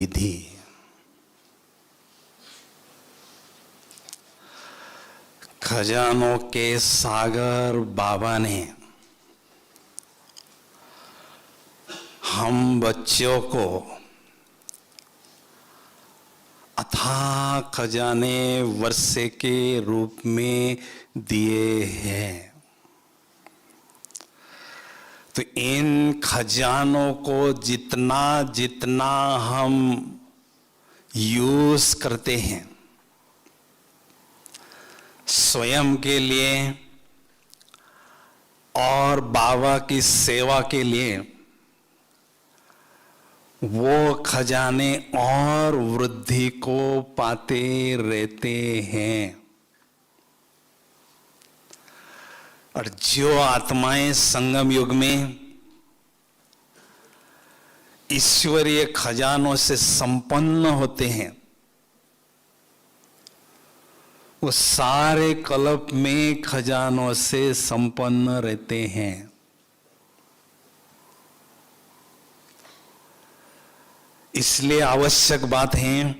विधि। खजानों के सागर बाबा ने हम बच्चों को अथाह खजाने वर्षे के रूप में दिए हैं। तो इन खजानों को जितना जितना हम यूज करते हैं स्वयं के लिए और बाबा की सेवा के लिए, वो खजाने और वृद्धि को पाते रहते हैं। और जो आत्माएं संगम युग में ईश्वरीय खजानों से संपन्न होते हैं, वो सारे कल्प में खजानों से संपन्न रहते हैं। इसलिए आवश्यक बात है,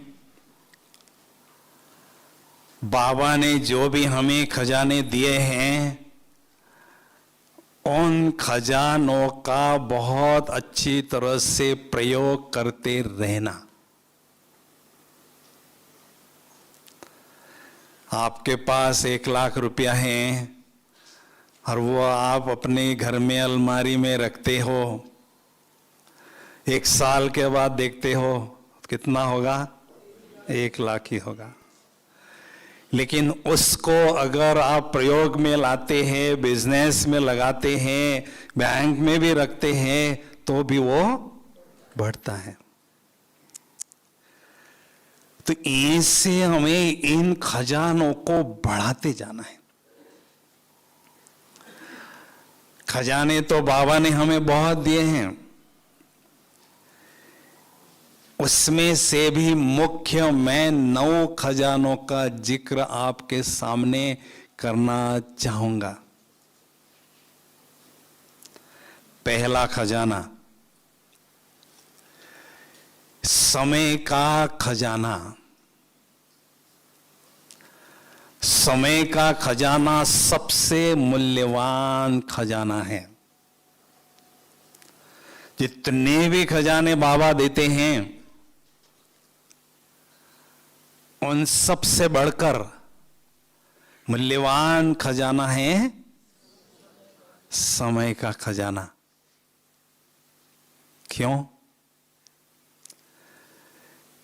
बाबा ने जो भी हमें खजाने दिए हैं उन खजानों का बहुत अच्छी तरह से प्रयोग करते रहना। आपके पास 1 लाख रुपया है और वो आप अपने घर में अलमारी में रखते हो, 1 साल के बाद देखते हो कितना होगा? 1 लाख ही होगा। लेकिन उसको अगर आप प्रयोग में लाते हैं, बिजनेस में लगाते हैं, बैंक में भी रखते हैं, तो भी वो बढ़ता है। तो ऐसे हमें इन खजानों को बढ़ाते जाना है। खजाने तो बाबा ने हमें बहुत दिए हैं, उसमें से भी मुख्य मैं 9 खजानों का जिक्र आपके सामने करना चाहूंगा। पहला खजाना समय का खजाना। समय का खजाना सबसे मूल्यवान खजाना है। जितने भी खजाने बाबा देते हैं उन सबसे बढ़कर मूल्यवान खजाना है समय का खजाना। क्यों?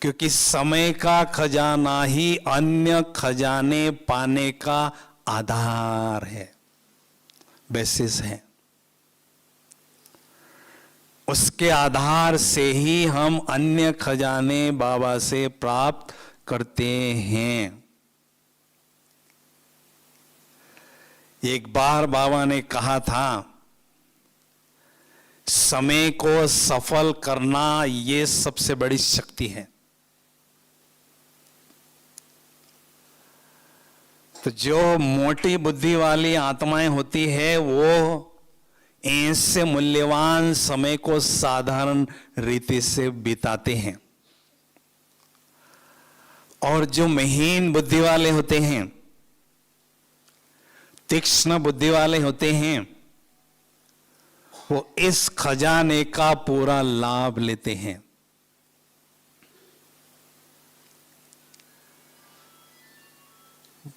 क्योंकि समय का खजाना ही अन्य खजाने पाने का आधार है, बेसिस है। उसके आधार से ही हम अन्य खजाने बाबा से प्राप्त करते हैं। एक बार बाबा ने कहा था, समय को सफल करना ये सबसे बड़ी शक्ति है। तो जो मोटी बुद्धि वाली आत्माएं होती है वो ऐसे मूल्यवान समय को साधारण रीति से बिताते हैं, और जो महीन बुद्धि वाले होते हैं, तीक्ष्ण बुद्धि वाले होते हैं, वो इस खजाने का पूरा लाभ लेते हैं।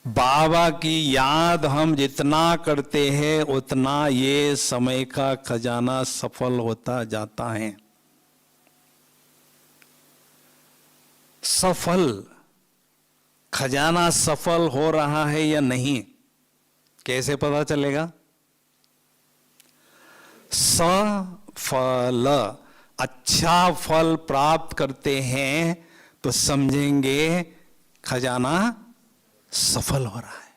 बाबा की याद हम जितना करते हैं उतना ये समय का खजाना सफल होता जाता है। सफल खजाना सफल हो रहा है या नहीं कैसे पता चलेगा? सफल, अच्छा फल प्राप्त करते हैं तो समझेंगे खजाना सफल हो रहा है।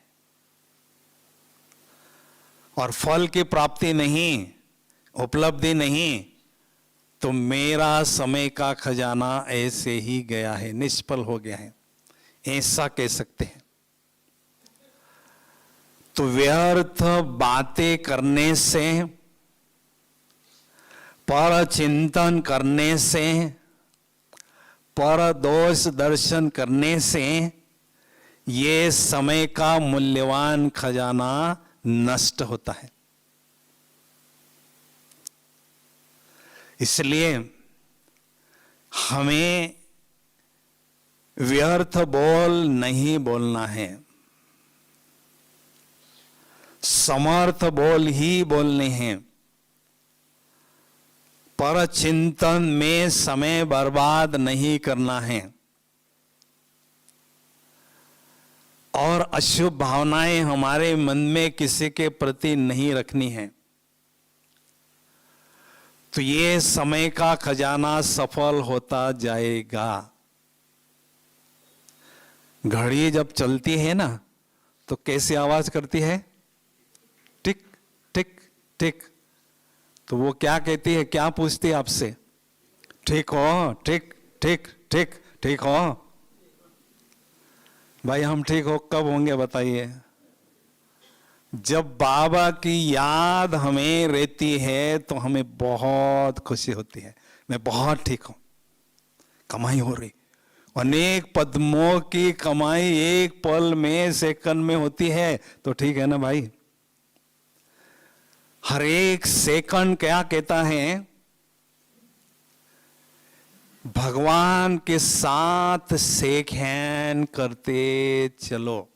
और फल की प्राप्ति नहीं, उपलब्धि नहीं, तो मेरा समय का खजाना ऐसे ही गया है, निष्फल हो गया है, ऐसा कह सकते हैं। तो व्यर्थ बातें करने से, पर चिंतन करने से, पर दोष दर्शन करने से ये समय का मूल्यवान खजाना नष्ट होता है। इसलिए हमें व्यर्थ बोल नहीं बोलना है, समर्थ बोल ही बोलने हैं। पर चिंतन में समय बर्बाद नहीं करना है और अशुभ भावनाएं हमारे मन में किसी के प्रति नहीं रखनी है। तो ये समय का खजाना सफल होता जाएगा। घड़ी जब चलती है ना तो कैसी आवाज करती है? टिक टिक टिक। तो वो क्या कहती है, क्या पूछती है आपसे? ठीक हो? ठीक ठीक ठीक ठीक हो? भाई हम ठीक हो कब होंगे बताइए? जब बाबा की याद हमें रहती है तो हमें बहुत खुशी होती है। मैं बहुत ठीक हूं, कमाई हो रही, अनेक पद्मों की कमाई एक पल में, सेकंड में होती है। तो ठीक है ना भाई? हर एक सेकंड क्या कहता है? भगवान के साथ शेक हैंड करते चलो।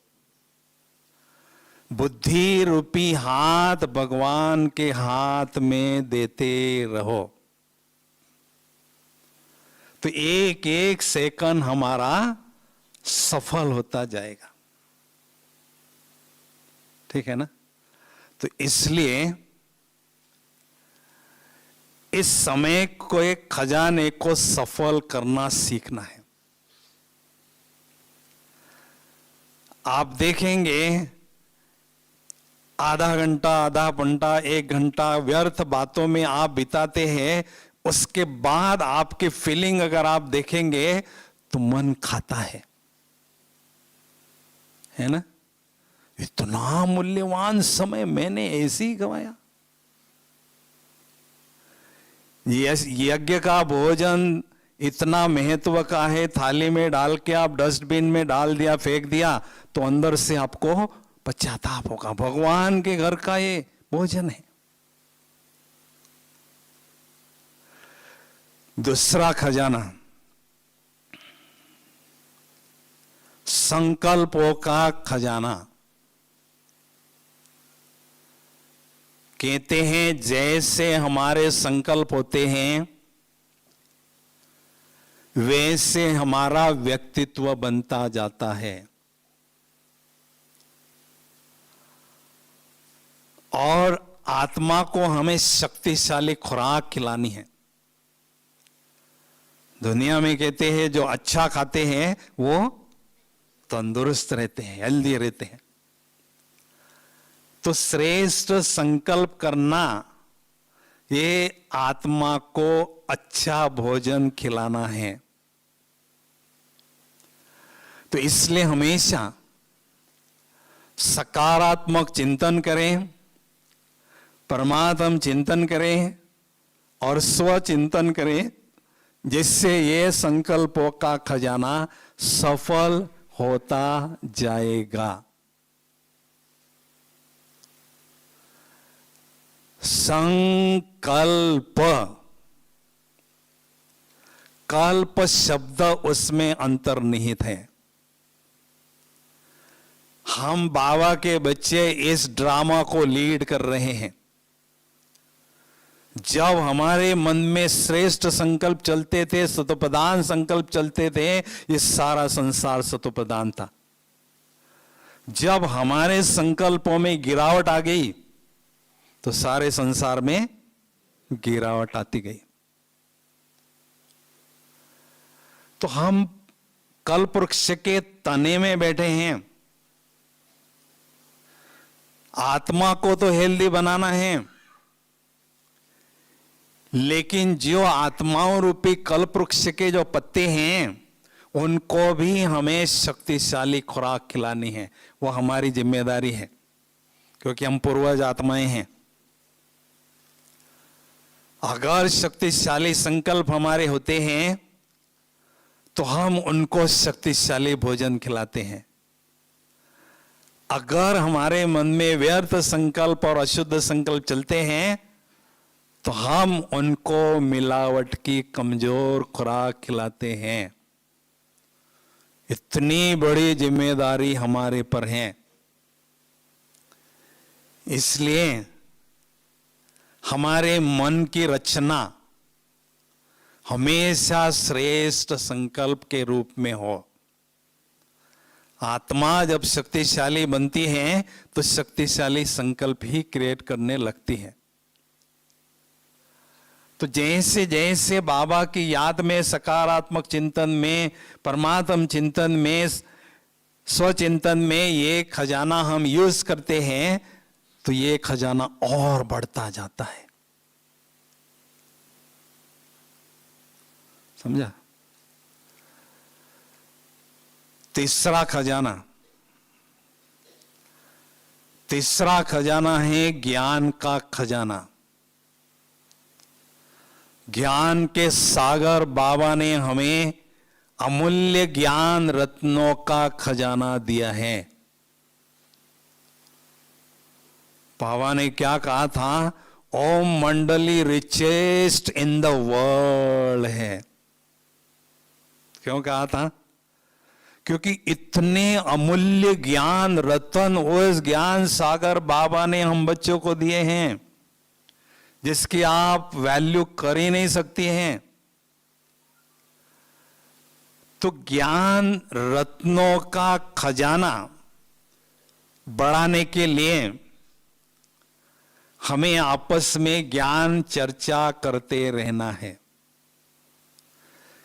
बुद्धि रूपी हाथ भगवान के हाथ में देते रहो, तो एक एक सेकंड हमारा सफल होता जाएगा। ठीक है ना? तो इसलिए इस समय को, एक खजाने को सफल करना सीखना है। आप देखेंगे आधा घंटा, आधा घंटा, एक घंटा व्यर्थ बातों में आप बिताते हैं, उसके बाद आपकी फीलिंग अगर आप देखेंगे तो मन खाता है ना? इतना मूल्यवान समय मैंने ऐसे ही गवाया। यज्ञ का भोजन इतना महत्व का है, थाली में डाल के आप डस्टबिन में डाल दिया, फेंक दिया, तो अंदर से आपको पश्चाताप होगा। भगवान के घर का ये भोजन है। दूसरा खजाना संकल्पों का खजाना। कहते हैं जैसे हमारे संकल्प होते हैं वैसे हमारा व्यक्तित्व बनता जाता है। और आत्मा को हमें शक्तिशाली खुराक खिलानी है। दुनिया में कहते हैं जो अच्छा खाते हैं वो तंदुरुस्त रहते हैं, हेल्दी रहते हैं। तो श्रेष्ठ संकल्प करना, ये आत्मा को अच्छा भोजन खिलाना है। तो इसलिए हमेशा सकारात्मक चिंतन करें, परमात्म चिंतन करें और स्वचिंतन करें, जिससे ये संकल्पों का खजाना सफल होता जाएगा। संकल्प, कल्प शब्द उसमें अंतर्निहित है। हम बाबा के बच्चे इस ड्रामा को लीड कर रहे हैं। जब हमारे मन में श्रेष्ठ संकल्प चलते थे, सतोप्रधान संकल्प चलते थे, ये सारा संसार सतोप्रधान था। जब हमारे संकल्पों में गिरावट आ गई तो सारे संसार में गिरावट आती गई। तो हम कल्प वृक्ष के तने में बैठे हैं। आत्मा को तो हेल्दी बनाना है, लेकिन जो आत्माओं रूपी कल्प वृक्ष के जो पत्ते हैं उनको भी हमें शक्तिशाली खुराक खिलानी है। वो हमारी जिम्मेदारी है, क्योंकि हम पूर्वज आत्माएं हैं। अगर शक्तिशाली संकल्प हमारे होते हैं तो हम उनको शक्तिशाली भोजन खिलाते हैं। अगर हमारे मन में व्यर्थ संकल्प और अशुद्ध संकल्प चलते हैं तो हम उनको मिलावट की कमजोर खुराक खिलाते हैं। इतनी बड़ी जिम्मेदारी हमारे पर है। इसलिए हमारे मन की रचना हमेशा श्रेष्ठ संकल्प के रूप में हो। आत्मा जब शक्तिशाली बनती है तो शक्तिशाली संकल्प ही क्रिएट करने लगती है। तो जैसे जैसे बाबा की याद में, सकारात्मक चिंतन में, परमात्म चिंतन में, स्वचिंतन में ये खजाना हम यूज करते हैं तो ये खजाना और बढ़ता जाता है। समझा? तीसरा खजाना है ज्ञान का खजाना। ज्ञान के सागर बाबा ने हमें अमूल्य ज्ञान रत्नों का खजाना दिया है। बाबा ने क्या कहा था? ओम मंडली रिचेस्ट इन द वर्ल्ड है। क्यों कहा था? क्योंकि इतने अमूल्य ज्ञान रत्न उस ज्ञान सागर बाबा ने हम बच्चों को दिए हैं जिसकी आप वैल्यू कर ही नहीं सकती हैं। तो ज्ञान रत्नों का खजाना बढ़ाने के लिए हमें आपस में ज्ञान चर्चा करते रहना है।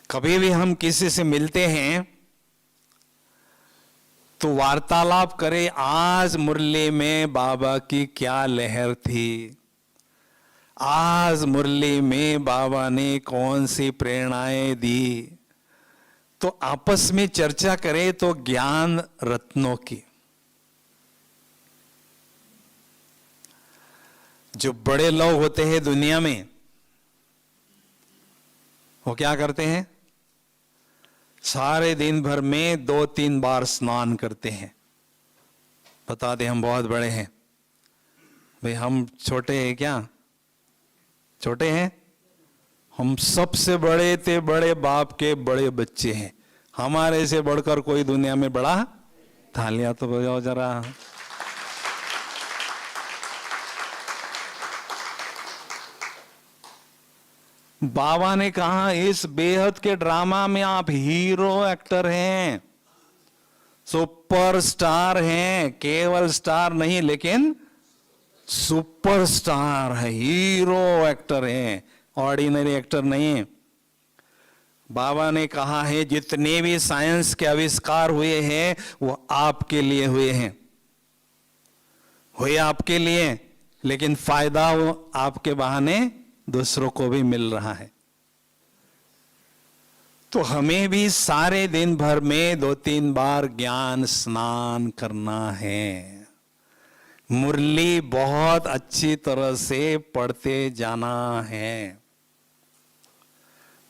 कभी भी हम किसी से मिलते हैं तो वार्तालाप करें, आज मुरली में बाबा की क्या लहर थी, आज मुरली में बाबा ने कौन सी प्रेरणाएं दी। तो आपस में चर्चा करें तो ज्ञान रत्नों की। जो बड़े लोग होते हैं दुनिया में वो क्या करते हैं? सारे दिन भर में 2-3 बार स्नान करते हैं। बता दें हम बहुत बड़े हैं भाई, हम छोटे हैं क्या? छोटे हैं? हम सबसे बड़े थे, बड़े बाप के बड़े बच्चे हैं। हमारे से बढ़कर कोई दुनिया में बड़ा? तालियां तो बजाओ जरा। बाबा ने कहा इस बेहद के ड्रामा में आप हीरो एक्टर हैं, सुपरस्टार हैं। केवल स्टार नहीं लेकिन सुपरस्टार है, हीरो एक्टर हैं, ऑर्डिनरी एक्टर नहीं। बाबा ने कहा है जितने भी साइंस के आविष्कार हुए हैं वो आपके लिए हुए हैं, हुए आपके लिए, लेकिन फायदा वो आपके बहाने दूसरों को भी मिल रहा है। तो हमें भी सारे दिन भर में 2-3 बार ज्ञान स्नान करना है। मुरली बहुत अच्छी तरह से पढ़ते जाना है।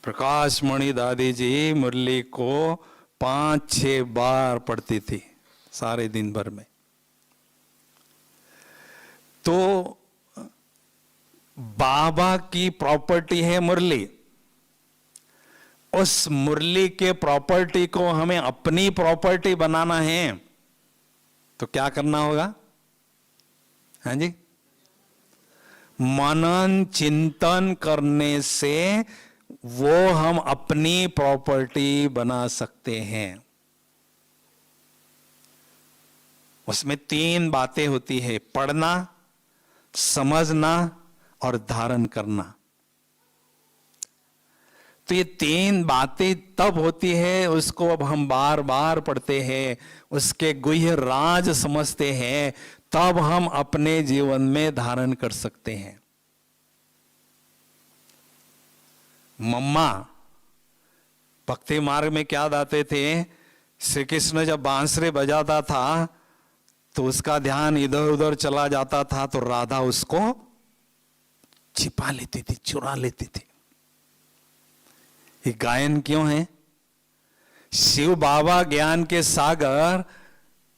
प्रकाश मणि दादी जी मुरली को 5-6 बार पढ़ती थी सारे दिन भर में। तो बाबा की प्रॉपर्टी है मुरली। उस मुरली के प्रॉपर्टी को हमें अपनी प्रॉपर्टी बनाना है तो क्या करना होगा? हाँ जी, मनन चिंतन करने से वो हम अपनी प्रॉपर्टी बना सकते हैं। उसमें 3 बातें होती है, पढ़ना, समझना और धारण करना। तो ये 3 बातें तब होती है, उसको अब हम बार बार पढ़ते हैं, उसके गुह्य राज समझते हैं, तब हम अपने जीवन में धारण कर सकते हैं। मम्मा भक्ति मार्ग में क्या गाते थे? श्री कृष्ण जब बांसुरी बजाता था तो उसका ध्यान इधर उधर चला जाता था तो राधा उसको छिपा लेती थी, चुरा लेती थी। ये गायन क्यों है? शिव बाबा ज्ञान के सागर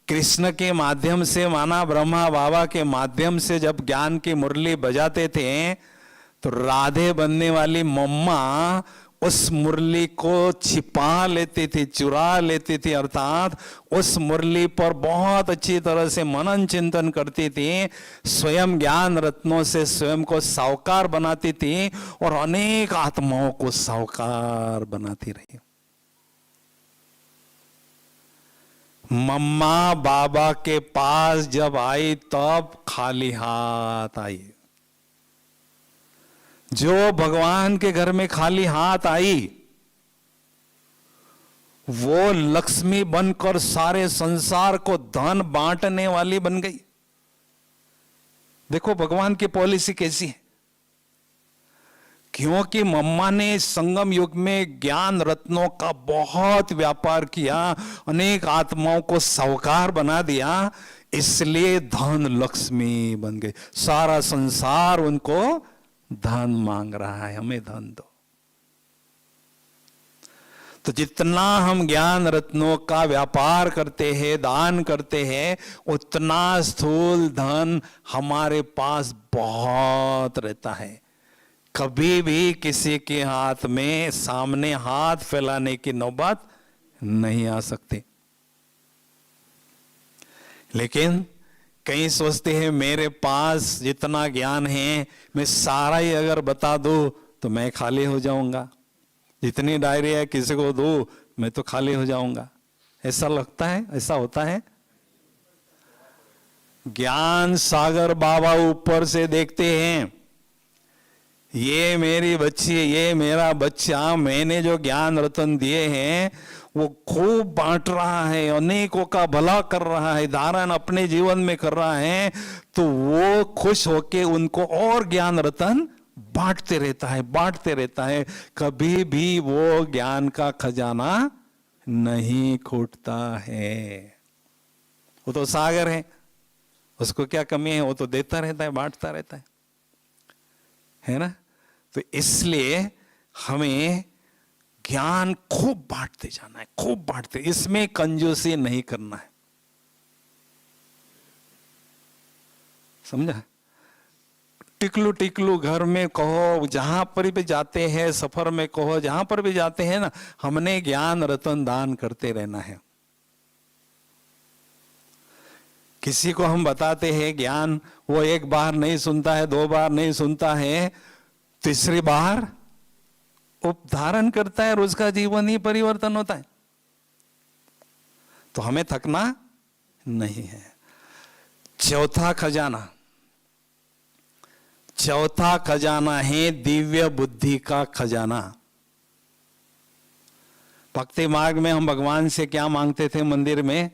कृष्ण के माध्यम से, माना ब्रह्मा बाबा के माध्यम से जब ज्ञान की मुरली बजाते थे, तो राधे बनने वाली मम्मा उस मुरली को छिपा लेती थी, चुरा लेती थी, अर्थात उस मुरली पर बहुत अच्छी तरह से मनन चिंतन करती थी, स्वयं ज्ञान रत्नों से स्वयं को साहूकार बनाती थी और अनेक आत्माओं को साहूकार बनाती रही। मम्मा बाबा के पास जब आई तब खाली हाथ आई। जो भगवान के घर में खाली हाथ आई, वो लक्ष्मी बनकर सारे संसार को धन बांटने वाली बन गई। देखो भगवान की पॉलिसी कैसी है। क्योंकि मम्मा ने संगम युग में ज्ञान रत्नों का बहुत व्यापार किया, अनेक आत्माओं को साहूकार बना दिया, इसलिए धन लक्ष्मी बन गई। सारा संसार उनको धन मांग रहा है, हमें धन दो। तो जितना हम ज्ञान रत्नों का व्यापार करते हैं, दान करते हैं, उतना स्थूल धन हमारे पास बहुत रहता है। कभी भी किसी के हाथ में सामने हाथ फैलाने की नौबत नहीं आ सकती। लेकिन कई सोचते हैं मेरे पास जितना ज्ञान है मैं सारा ही अगर बता दूं तो मैं खाली हो जाऊंगा, जितनी डायरी है किसी को दूं मैं तो खाली हो जाऊंगा। ऐसा लगता है, ऐसा होता है। ज्ञान सागर बाबा ऊपर से देखते हैं, ये मेरी बच्ची, ये मेरा बच्चा, मैंने जो ज्ञान रत्न दिए हैं वो खूब बांट रहा है, अनेकों का भला कर रहा है, धारण अपने जीवन में कर रहा है, तो वो खुश होके उनको और ज्ञान रत्न बांटते रहता है, बांटते रहता है। कभी भी वो ज्ञान का खजाना नहीं खूटता है। वो तो सागर है, उसको क्या कमी है, वो तो देता रहता है, बांटता रहता है ना। तो इसलिए हमें ज्ञान खूब बांटते जाना है, खूब बांटते, इसमें कंजूसी नहीं करना है, समझा। टिकलू टिकलू घर में कहो, जहां पर भी जाते हैं, सफर में कहो, जहां पर भी जाते हैं ना, हमने ज्ञान रत्न दान करते रहना है। किसी को हम बताते हैं ज्ञान, वो एक बार नहीं सुनता है, दो बार नहीं सुनता है, तीसरी बार उपधारण करता है और उसका जीवन ही परिवर्तन होता है। तो हमें थकना नहीं है। चौथा खजाना, चौथा खजाना है दिव्य बुद्धि का खजाना। भक्ति मार्ग में हम भगवान से क्या मांगते थे मंदिर में?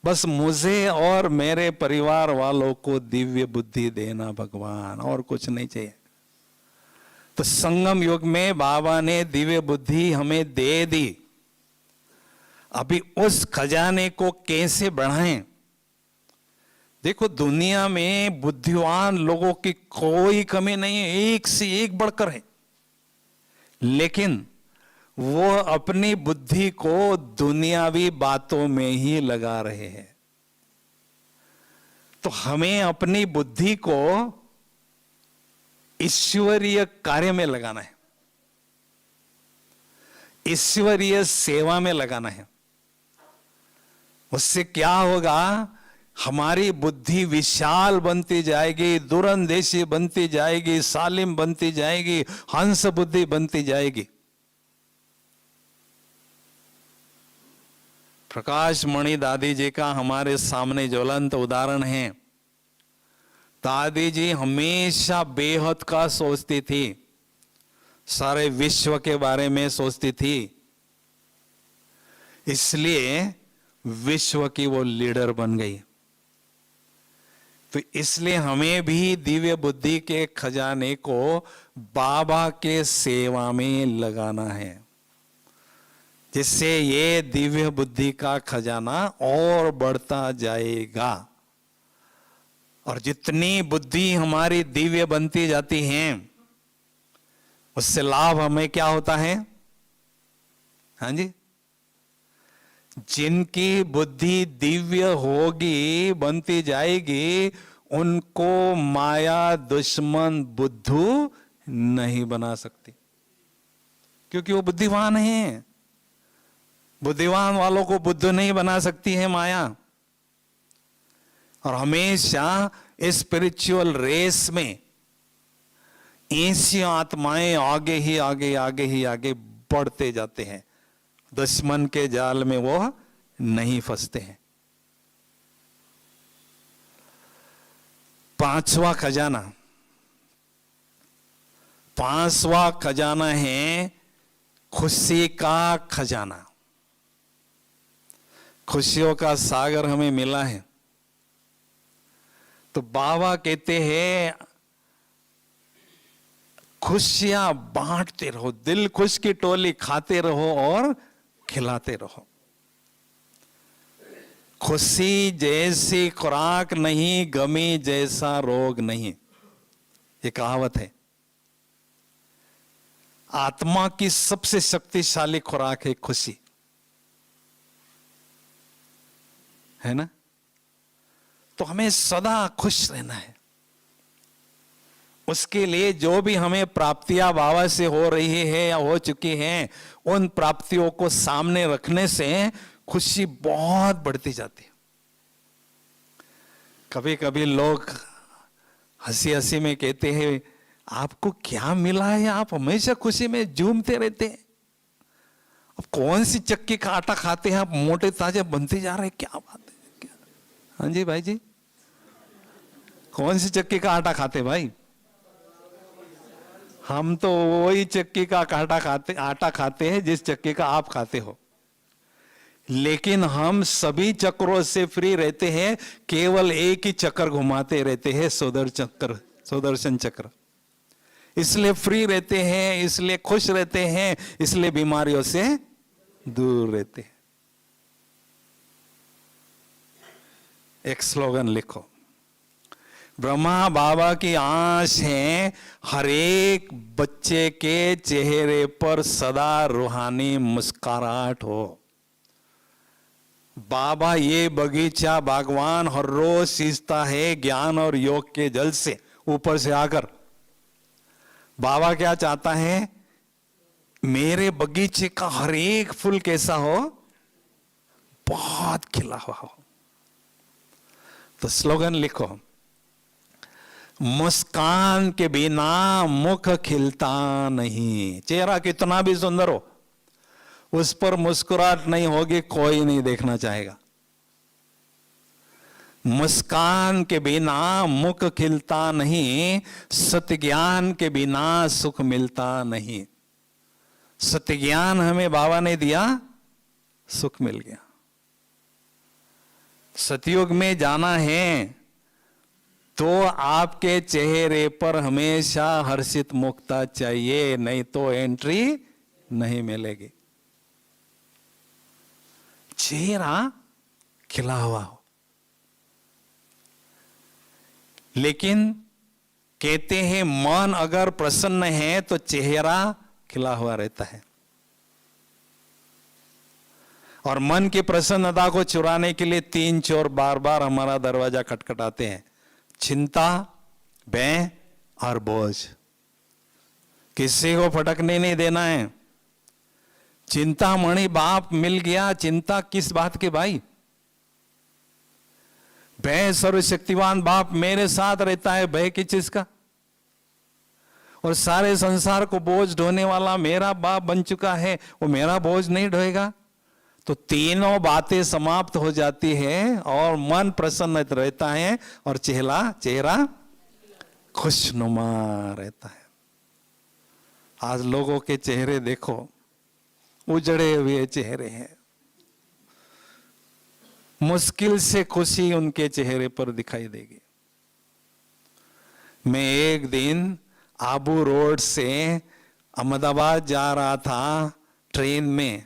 बस मुझे और मेरे परिवार वालों को दिव्य बुद्धि देना भगवान, और कुछ नहीं चाहिए। तो संगम युग में बाबा ने दिव्य बुद्धि हमें दे दी। अभी उस खजाने को कैसे बढ़ाएं? देखो दुनिया में बुद्धिमान लोगों की कोई कमी नहीं है, एक से एक बढ़कर है, लेकिन वो अपनी बुद्धि को दुनियावी बातों में ही लगा रहे हैं। तो हमें अपनी बुद्धि को ईश्वरीय कार्य में लगाना है, ईश्वरीय सेवा में लगाना है। उससे क्या होगा? हमारी बुद्धि विशाल बनती जाएगी, दूरंदेशी बनती जाएगी, सालिम बनती जाएगी, हंस बुद्धि बनती जाएगी। प्रकाश मणि दादी जी का हमारे सामने ज्वलंत उदाहरण है। दादी जी हमेशा बेहद का सोचती थी, सारे विश्व के बारे में सोचती थी, इसलिए विश्व की वो लीडर बन गई। तो इसलिए हमें भी दिव्य बुद्धि के खजाने को बाबा के सेवा में लगाना है, जिससे ये दिव्य बुद्धि का खजाना और बढ़ता जाएगा। और जितनी बुद्धि हमारी दिव्य बनती जाती है, उससे लाभ हमें क्या होता है? हाँ जी, जिनकी बुद्धि दिव्य होगी, बनती जाएगी, उनको माया दुश्मन बुद्धू नहीं बना सकती, क्योंकि वो बुद्धिमान है। बुद्धिमान वालों को बुद्धू नहीं बना सकती है माया। और हमेशा इस स्पिरिचुअल रेस में ऐसी आत्माएं आगे ही आगे आगे ही आगे बढ़ते जाते हैं, दुश्मन के जाल में वो नहीं फंसते हैं। पांचवा खजाना है खुशी का खजाना। खुशियों का सागर हमें मिला है। तो बाबा कहते हैं खुशियां बांटते रहो, दिल खुश की टोली खाते रहो और खिलाते रहो। खुशी जैसी खुराक नहीं, गमी जैसा रोग नहीं, ये कहावत है। आत्मा की सबसे शक्तिशाली खुराक है खुशी, है ना। तो हमें सदा खुश रहना है। उसके लिए जो भी हमें प्राप्तियां बाबा से हो रही है या हो चुकी हैं, उन प्राप्तियों को सामने रखने से खुशी बहुत बढ़ती जाती है। कभी कभी लोग हंसी हंसी में कहते हैं, आपको क्या मिला है, आप हमेशा खुशी में झूमते रहते हैं। अब कौन सी चक्की का आटा खाते हैं आप, मोटे ताजे बनते जा रहे हैं, क्या बात है। हाँ जी भाई जी, कौन सी चक्की का आटा खाते भाई? हम तो वही चक्की का आटा खाते हैं जिस चक्की का आप खाते हो। लेकिन हम सभी चक्रों से फ्री रहते हैं, केवल एक ही चक्कर घुमाते रहते हैं, सुदर्शन चक्र। इसलिए फ्री रहते हैं, इसलिए खुश रहते हैं, इसलिए बीमारियों से दूर रहते हैं। एक स्लोगन लिखो, ब्रह्मा बाबा की आस है हर एक बच्चे के चेहरे पर सदा रूहानी मुस्कुराहट हो। बाबा ये बगीचा बागवान हर रोज सींचता है ज्ञान और योग के जल से, ऊपर से आकर। बाबा क्या चाहता है, मेरे बगीचे का हर एक फूल कैसा हो, बहुत खिला हुआ हो। तो स्लोगन लिखो, मुस्कान के बिना मुख खिलता नहीं। चेहरा कितना भी सुंदर हो, उस पर मुस्कुराहट नहीं होगी, कोई नहीं देखना चाहेगा। मुस्कान के बिना मुख खिलता नहीं, सत्य ज्ञान के बिना सुख मिलता नहीं। सत्य ज्ञान हमें बाबा ने दिया, सुख मिल गया। सतयुग में जाना है तो आपके चेहरे पर हमेशा हर्षित मुखता चाहिए, नहीं तो एंट्री नहीं मिलेगी। चेहरा खिला हुआ हो। लेकिन कहते हैं मन अगर प्रसन्न है तो चेहरा खिला हुआ रहता है। और मन की प्रसन्नता को चुराने के लिए तीन चोर बार बार हमारा दरवाजा खटखटाते हैं, चिंता, भय और बोझ। किसी को फटकने नहीं देना है। चिंतामणि बाप मिल गया, चिंता किस बात की भाई? भय सर्वशक्तिवान बाप मेरे साथ रहता है, भय किस चीज का? और सारे संसार को बोझ ढोने वाला मेरा बाप बन चुका है, वो मेरा बोझ नहीं ढोएगा। तो तीनों बातें समाप्त हो जाती है और मन प्रसन्न रहता है और चेहरा खुशनुमा रहता है। आज लोगों के चेहरे देखो, उजड़े हुए चेहरे हैं। मुश्किल से खुशी उनके चेहरे पर दिखाई देगी। मैं एक दिन आबू रोड से अहमदाबाद जा रहा था ट्रेन में,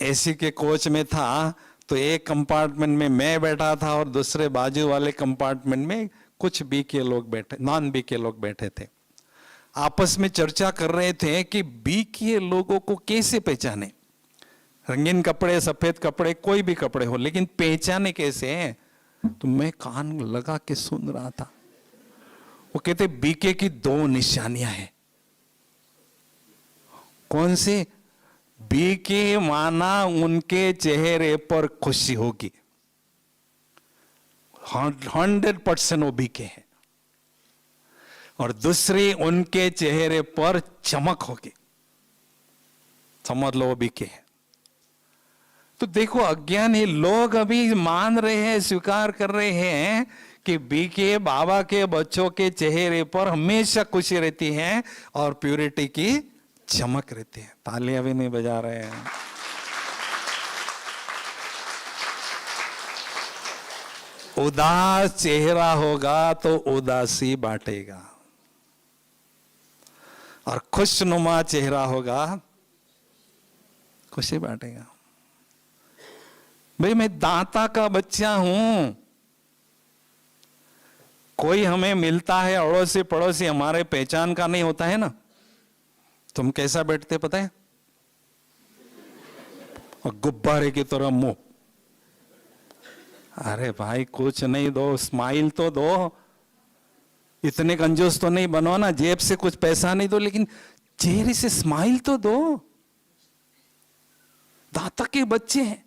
एसी के कोच में था। तो एक कंपार्टमेंट में मैं बैठा था और दूसरे बाजू वाले कंपार्टमेंट में कुछ नॉन बीके लोग बैठे थे। आपस में चर्चा कर रहे थे कि बीके लोगों को कैसे पहचाने। रंगीन कपड़े, सफेद कपड़े, कोई भी कपड़े हो, लेकिन पहचाने कैसे हैं? तो मैं कान लगा के सुन रहा था। वो कहते बीके की 2 निशानियां हैं। कौन सी? बीके माना उनके चेहरे पर खुशी होगी, 100% वो बीके है। और दूसरी, उनके चेहरे पर चमक होगी, समझ लो वो बीके है। तो देखो, अज्ञानी लोग अभी मान रहे हैं, स्वीकार कर रहे हैं कि बीके बाबा के बच्चों के चेहरे पर हमेशा खुशी रहती है और प्यूरिटी की चमक रहती है। तालियां भी नहीं बजा रहे हैं। उदास चेहरा होगा तो उदासी बांटेगा, और खुशनुमा चेहरा होगा खुशी बांटेगा। भाई, मैं दाता का बच्चा हूं। कोई हमें मिलता है, अड़ोसी पड़ोसी, हमारे पहचान का नहीं होता है ना, तुम कैसा बैठते पता है? और गुब्बारे की तरह मुंह। अरे भाई, कुछ नहीं दो, स्माइल तो दो। इतने कंजूस तो नहीं बनो ना, जेब से कुछ पैसा नहीं दो, लेकिन चेहरे से स्माइल तो दो। दाता के बच्चे हैं।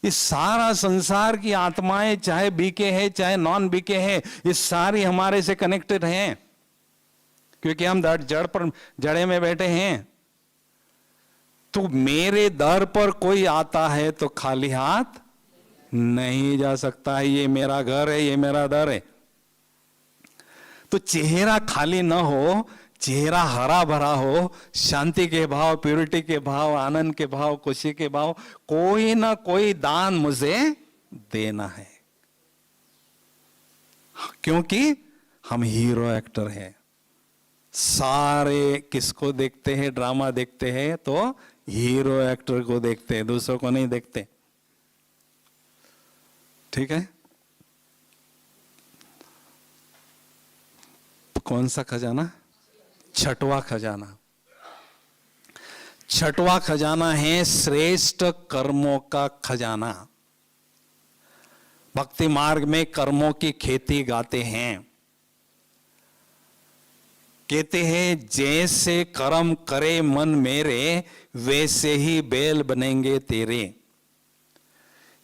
ये सारा संसार की आत्माएं, चाहे बीके है चाहे नॉन बीके है, ये सारी हमारे से कनेक्टेड हैं, क्योंकि हम जड़ पर जड़े में बैठे हैं। तो मेरे दर पर कोई आता है तो खाली हाथ नहीं जा सकता है। ये मेरा घर है, ये मेरा दर है। तो चेहरा खाली ना हो, चेहरा हरा भरा हो, शांति के भाव, प्यूरिटी के भाव, आनंद के भाव, खुशी के भाव, कोई ना कोई दान मुझे देना है, क्योंकि हम हीरो एक्टर हैं। सारे किसको देखते हैं? ड्रामा देखते हैं तो हीरो एक्टर को देखते हैं, दूसरों को नहीं देखते। ठीक है? कौन सा खजाना? छठवां खजाना। छठवां खजाना है श्रेष्ठ कर्मों का खजाना। भक्ति मार्ग में कर्मों की खेती गाते हैं। कहते हैं, जैसे कर्म करे मन मेरे, वैसे ही बैल बनेंगे तेरे।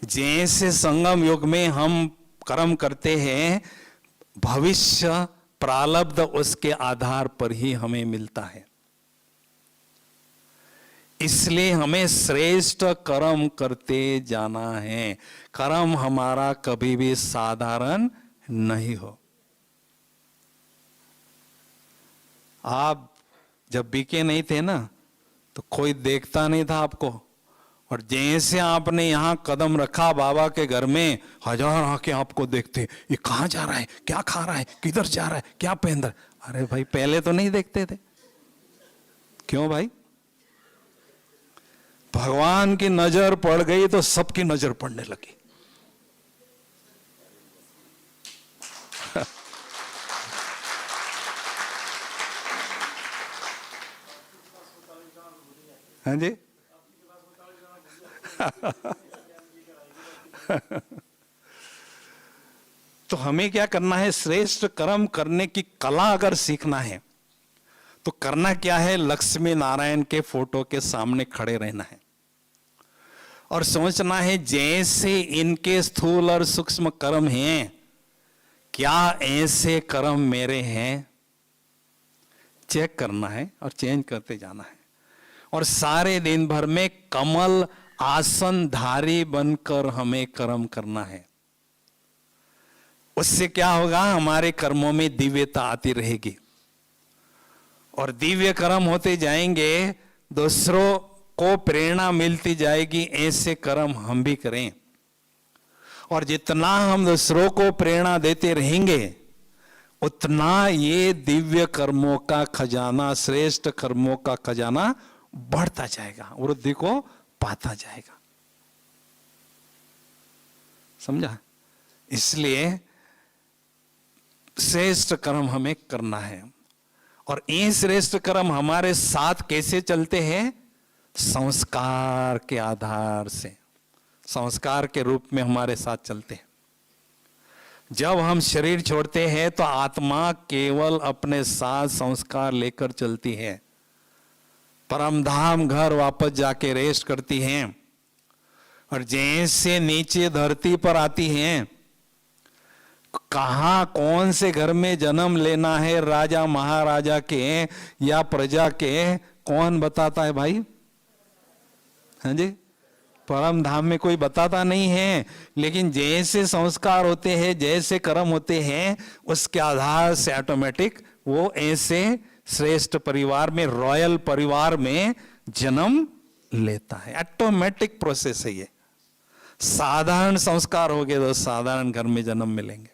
जैसे संगम युग में हम कर्म करते हैं, भविष्य प्रारब्ध उसके आधार पर ही हमें मिलता है। इसलिए हमें श्रेष्ठ कर्म करते जाना है। कर्म हमारा कभी भी साधारण नहीं हो। आप जब बीके नहीं थे ना, तो कोई देखता नहीं था आपको, और जैसे आपने यहां कदम रखा बाबा के घर में, हजार आके आपको देखते, ये कहां जा रहा है, क्या खा रहा है, किधर जा रहा है, क्या पहन रहा है। अरे भाई, पहले तो नहीं देखते थे। क्यों भाई? भगवान की नजर पड़ गई तो सबकी नजर पड़ने लगी। हाँ जी। तो हमें क्या करना है? श्रेष्ठ कर्म करने की कला अगर सीखना है तो करना क्या है? लक्ष्मी नारायण के फोटो के सामने खड़े रहना है और सोचना है, जैसे इनके स्थूल और सूक्ष्म कर्म हैं, क्या ऐसे कर्म मेरे हैं? चेक करना है और चेंज करते जाना है। और सारे दिन भर में कमल आसनधारी बनकर हमें कर्म करना है। उससे क्या होगा? हमारे कर्मों में दिव्यता आती रहेगी और दिव्य कर्म होते जाएंगे, दूसरों को प्रेरणा मिलती जाएगी, ऐसे कर्म हम भी करें। और जितना हम दूसरों को प्रेरणा देते रहेंगे, उतना ये दिव्य कर्मों का खजाना, श्रेष्ठ कर्मों का खजाना बढ़ता जाएगा, वृद्धि को पाता जाएगा। समझा? इसलिए श्रेष्ठ कर्म हमें करना है। और ये श्रेष्ठ कर्म हमारे साथ कैसे चलते हैं? संस्कार के आधार से, संस्कार के रूप में हमारे साथ चलते हैं। जब हम शरीर छोड़ते हैं तो आत्मा केवल अपने साथ संस्कार लेकर चलती है। परमधाम घर वापस जाके रेस्ट करती हैं, और जैसे नीचे धरती पर आती हैं, कहां कौन से घर में जन्म लेना है, राजा महाराजा के या प्रजा के, कौन बताता है भाई? हाँ जी, परम धाम में कोई बताता नहीं है। लेकिन जैसे संस्कार होते हैं, जैसे कर्म होते हैं, उसके आधार से ऑटोमेटिक वो ऐसे श्रेष्ठ परिवार में, रॉयल परिवार में जन्म लेता है। ऑटोमेटिक प्रोसेस है ये। साधारण संस्कार हो गए तो साधारण घर में जन्म मिलेंगे।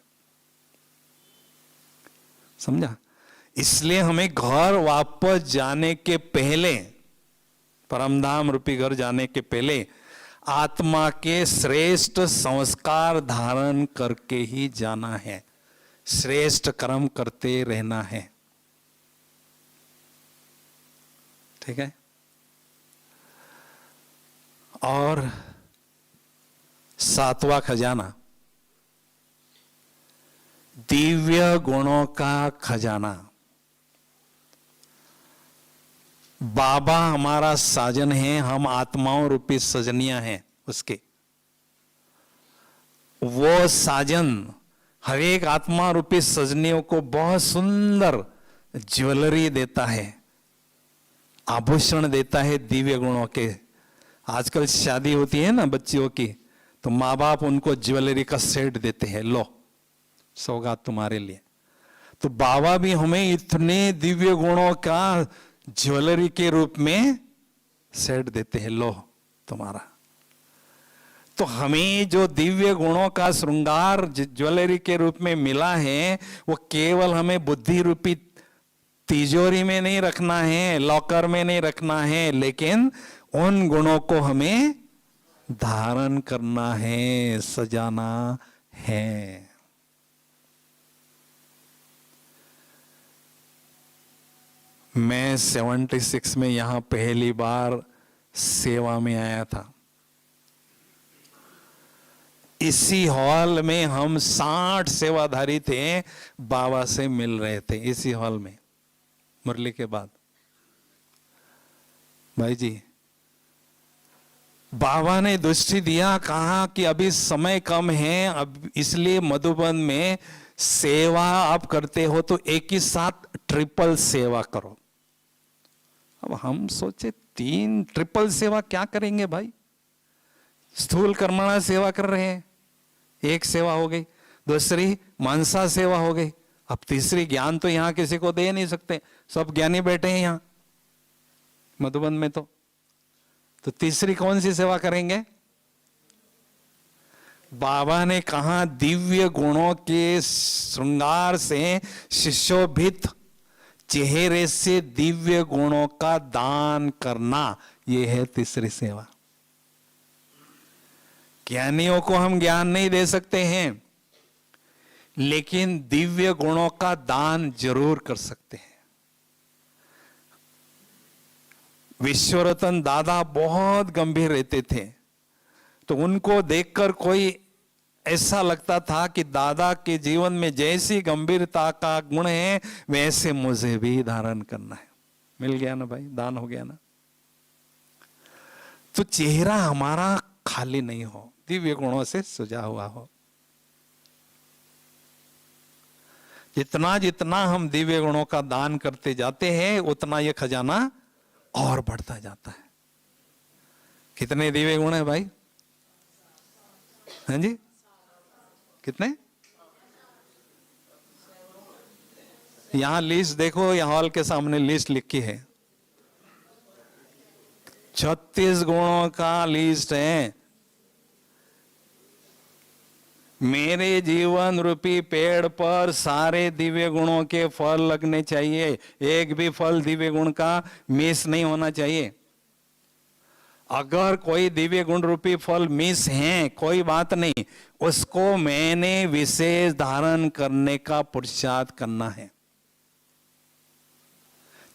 समझा? इसलिए हमें घर वापस जाने के पहले, परमधाम रूपी घर जाने के पहले, आत्मा के श्रेष्ठ संस्कार धारण करके ही जाना है। श्रेष्ठ कर्म करते रहना है। ठीक है? और सातवां खजाना, दिव्य गुणों का खजाना। बाबा हमारा साजन है, हम आत्माओं रूपी सजनियां हैं उसके। वो साजन हर एक आत्मा रूपी सजनियों को बहुत सुंदर ज्वेलरी देता है, आभूषण देता है दिव्य गुणों के। आजकल शादी होती है ना बच्चियों की, तो माँ बाप उनको ज्वेलरी का सेट देते हैं, लो सौगात तुम्हारे लिए। तो बाबा भी हमें इतने दिव्य गुणों का ज्वेलरी के रूप में सेट देते हैं, लो तुम्हारा। तो हमें जो दिव्य गुणों का श्रृंगार ज्वेलरी के रूप में मिला है, वो केवल हमें बुद्धि रूपी तिजोरी में नहीं रखना है, लॉकर में नहीं रखना है, लेकिन उन गुणों को हमें धारण करना है, सजाना है। मैं 76 में यहां पहली बार सेवा में आया था। इसी हॉल में हम 60 सेवाधारी थे, बाबा से मिल रहे थे इसी हॉल में मुरली के बाद। भाई जी, बाबा ने दृष्टि दिया, कहा कि अभी समय कम है, अब इसलिए मधुबन में सेवा आप करते हो तो एक ही साथ ट्रिपल सेवा करो। अब हम सोचे 3 ट्रिपल सेवा क्या करेंगे भाई? स्थूल कर्मणा सेवा कर रहे हैं, एक सेवा हो गई, दूसरी मानसा सेवा हो गई, अब तीसरी ज्ञान तो यहां किसी को दे नहीं सकते, सब ज्ञानी बैठे हैं यहां मधुबन में। तो तीसरी कौन सी सेवा करेंगे? बाबा ने कहा दिव्य गुणों के श्रृंगार से सुशोभित चेहरे से दिव्य गुणों का दान करना, यह है तीसरी सेवा। ज्ञानियों को हम ज्ञान नहीं दे सकते हैं, लेकिन दिव्य गुणों का दान जरूर कर सकते हैं। विश्वरतन दादा बहुत गंभीर रहते थे, तो उनको देखकर कोई ऐसा लगता था कि दादा के जीवन में जैसी गंभीरता का गुण है, वैसे मुझे भी धारण करना है। मिल गया ना भाई, दान हो गया ना। तो चेहरा हमारा खाली नहीं हो, दिव्य गुणों से सजा हुआ हो। जितना जितना हम दिव्य गुणों का दान करते जाते हैं, उतना यह खजाना और बढ़ता जाता है। कितने दिव्य गुण है भाई? हाँ जी, कितने? यहां लिस्ट देखो, यहां हॉल के सामने लिस्ट लिखी है, 36 गुणों का लिस्ट है। मेरे जीवन रूपी पेड़ पर सारे दिव्य गुणों के फल लगने चाहिए, एक भी फल दिव्य गुण का मिस नहीं होना चाहिए। अगर कोई दिव्य गुण रूपी फल मिस हैं, कोई बात नहीं, उसको मैंने विशेष धारण करने का पुरुषार्थ करना है।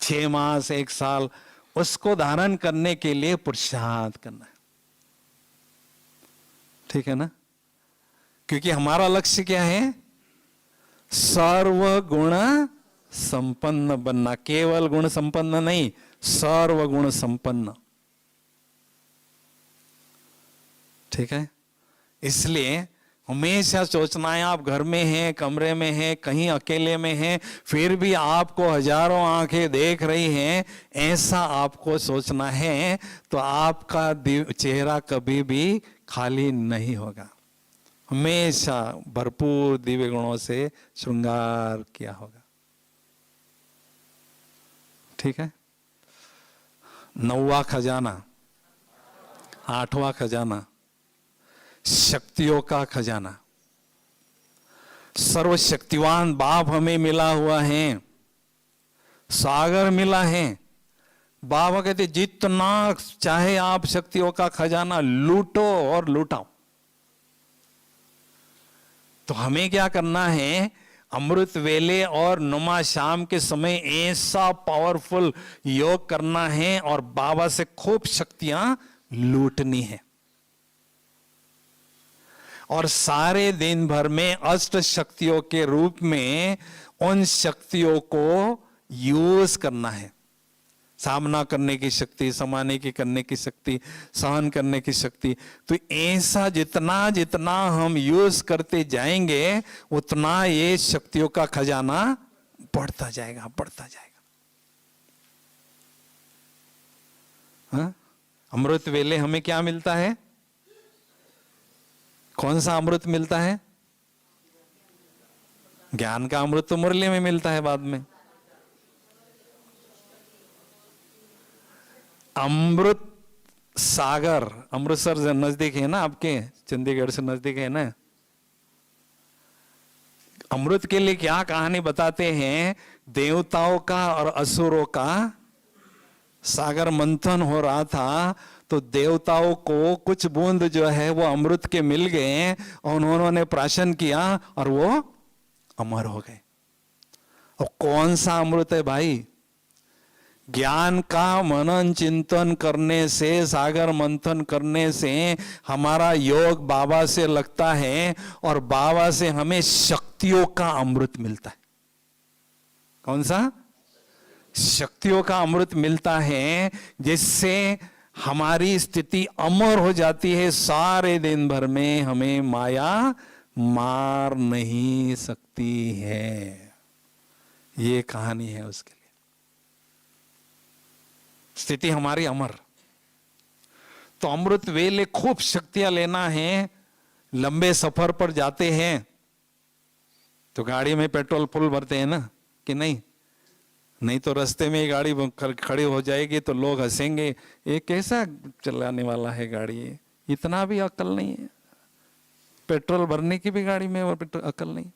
6 मास 1 साल उसको धारण करने के लिए पुरुषार्थ करना है। ठीक है ना? क्योंकि हमारा लक्ष्य क्या है? सर्व गुण संपन्न बनना। केवल गुण संपन्न नहीं, सर्व गुण संपन्न। ठीक है? इसलिए हमेशा सोचना है, आप घर में हैं, कमरे में हैं, कहीं अकेले में हैं, फिर भी आपको हजारों आंखें देख रही हैं, ऐसा आपको सोचना है, तो आपका चेहरा कभी भी खाली नहीं होगा। हमेशा भरपूर दिव्य गुणों से श्रृंगार किया होगा। ठीक है? 9वां खजाना, 8वां खजाना, शक्तियों का खजाना। सर्वशक्तिवान बाप हमें मिला हुआ है, सागर मिला है। बाबा कहते जितना चाहे आप शक्तियों का खजाना लूटो और लूटाओ। तो हमें क्या करना है? अमृत वेले और नुमा शाम के समय ऐसा पावरफुल योग करना है और बाबा से खूब शक्तियां लूटनी है। और सारे दिन भर में अष्ट शक्तियों के रूप में उन शक्तियों को यूज करना है। सामना करने की शक्ति, समाने की करने की शक्ति, सहन करने की शक्ति। तो ऐसा जितना जितना हम यूज करते जाएंगे उतना ये शक्तियों का खजाना बढ़ता जाएगा, बढ़ता जाएगा। हाँ? अमृत वेले हमें क्या मिलता है? कौन सा अमृत मिलता है? ज्ञान का अमृत तो मुरली में मिलता है बाद में। अमृत सागर, अमृतसर से नजदीक है ना, आपके चंडीगढ़ से नजदीक है ना। अमृत के लिए क्या कहानी बताते हैं? देवताओं का और असुरों का सागर मंथन हो रहा था, तो देवताओं को कुछ बूंद जो है वो अमृत के मिल गए और उन्होंने प्राशन किया और वो अमर हो गए। और कौन सा अमृत है भाई? ज्ञान का मनन चिंतन करने से, सागर मंथन करने से हमारा योग बाबा से लगता है और बाबा से हमें शक्तियों का अमृत मिलता है। कौन सा? शक्तियों का अमृत मिलता है, जिससे हमारी स्थिति अमर हो जाती है। सारे दिन भर में हमें माया मार नहीं सकती है। ये कहानी है उसके लिए। स्थिति हमारी अमर। तो अमृत वेले खूब शक्तियां लेना है। लंबे सफर पर जाते हैं तो गाड़ी में पेट्रोल फुल भरते हैं ना, कि नहीं? नहीं तो रास्ते में गाड़ी खड़ी हो जाएगी तो लोग हंसेंगे, ये कैसा चलाने वाला है गाड़ी, इतना भी अकल नहीं है, पेट्रोल भरने की भी गाड़ी में अकल नहीं।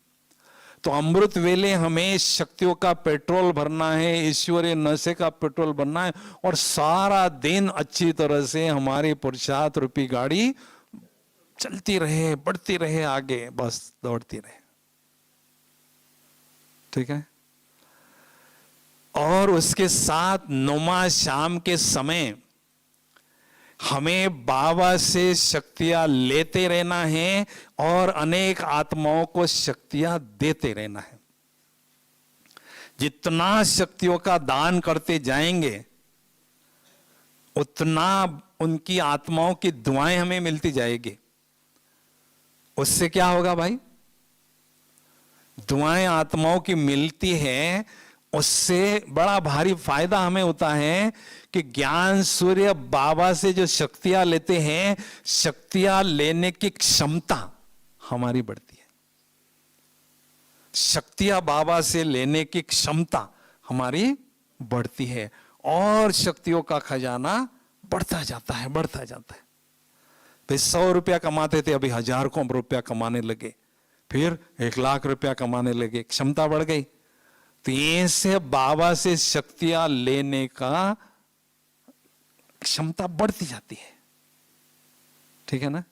तो अमृत वेले हमें शक्तियों का पेट्रोल भरना है, ईश्वरीय नशे का पेट्रोल भरना है, और सारा दिन अच्छी तरह से हमारी पुरुषार्थ रूपी गाड़ी चलती रहे, बढ़ती रहे आगे, बस दौड़ती रहे। ठीक है? और उसके साथ नुमा शाम के समय हमें बाबा से शक्तियां लेते रहना है और अनेक आत्माओं को शक्तियां देते रहना है। जितना शक्तियों का दान करते जाएंगे उतना उनकी आत्माओं की दुआएं हमें मिलती जाएगी। उससे क्या होगा भाई? दुआएं आत्माओं की मिलती है, उससे बड़ा भारी फायदा हमें होता है कि ज्ञान सूर्य बाबा से जो शक्तियां लेते हैं, शक्तियां लेने की क्षमता हमारी बढ़ती है। शक्तियां बाबा से लेने की क्षमता हमारी बढ़ती है और शक्तियों का खजाना बढ़ता जाता है, बढ़ता जाता है। फिर 100 रुपया कमाते थे, अभी 1000 रुपया कमाने लगे, फिर 1 लाख रुपया कमाने लगे, क्षमता बढ़ गई। तो ऐसे बाबा से शक्तियां लेने का क्षमता बढ़ती जाती है। ठीक है ना?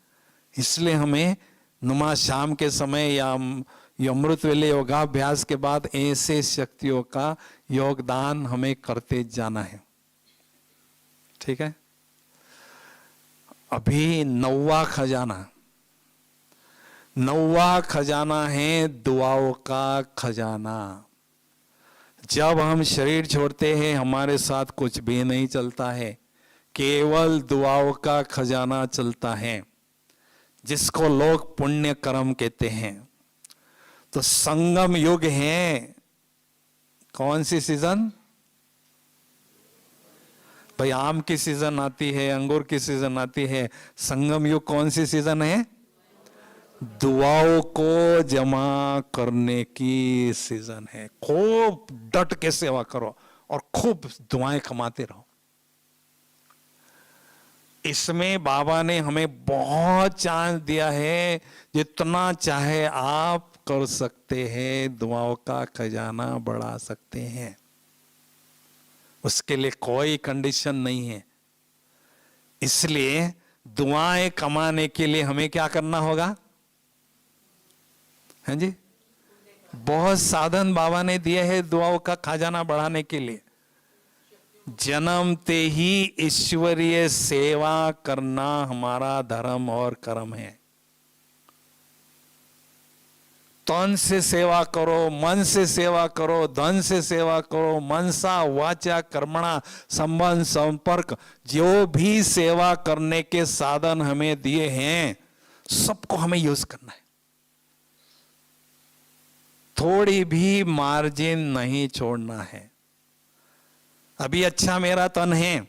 इसलिए हमें नुमा शाम के समय या अमृत वेले योगाभ्यास के बाद ऐसे शक्तियों का योगदान हमें करते जाना है। ठीक है। अभी नौवा खजाना है दुआओं का खजाना। जब हम शरीर छोड़ते हैं हमारे साथ कुछ भी नहीं चलता है, केवल दुआओं का खजाना चलता है, जिसको लोग पुण्य कर्म कहते हैं। तो संगम युग है। कौन सी सीजन भाई? आम की सीजन आती है, अंगूर की सीजन आती है। संगम युग कौन सी सीजन है? दुआओं को जमा करने की सीजन है। खूब डट के सेवा करो और खूब दुआएं कमाते रहो। इसमें बाबा ने हमें बहुत चांस दिया है। जितना चाहे आप कर सकते हैं, दुआओं का खजाना बढ़ा सकते हैं। उसके लिए कोई कंडीशन नहीं है। इसलिए दुआएं कमाने के लिए हमें क्या करना होगा? हैं जी? बहुत साधन बाबा ने दिए हैं दुआओं का खजाना बढ़ाने के लिए। जन्मते ही ईश्वरीय सेवा करना हमारा धर्म और कर्म है। तन से सेवा करो, मन से सेवा करो, धन से सेवा करो, मनसा वाचा कर्मणा संबंध संपर्क, जो भी सेवा करने के साधन हमें दिए हैं सबको हमें यूज करना है। थोड़ी भी मार्जिन नहीं छोड़ना है। अभी अच्छा मेरा तन है,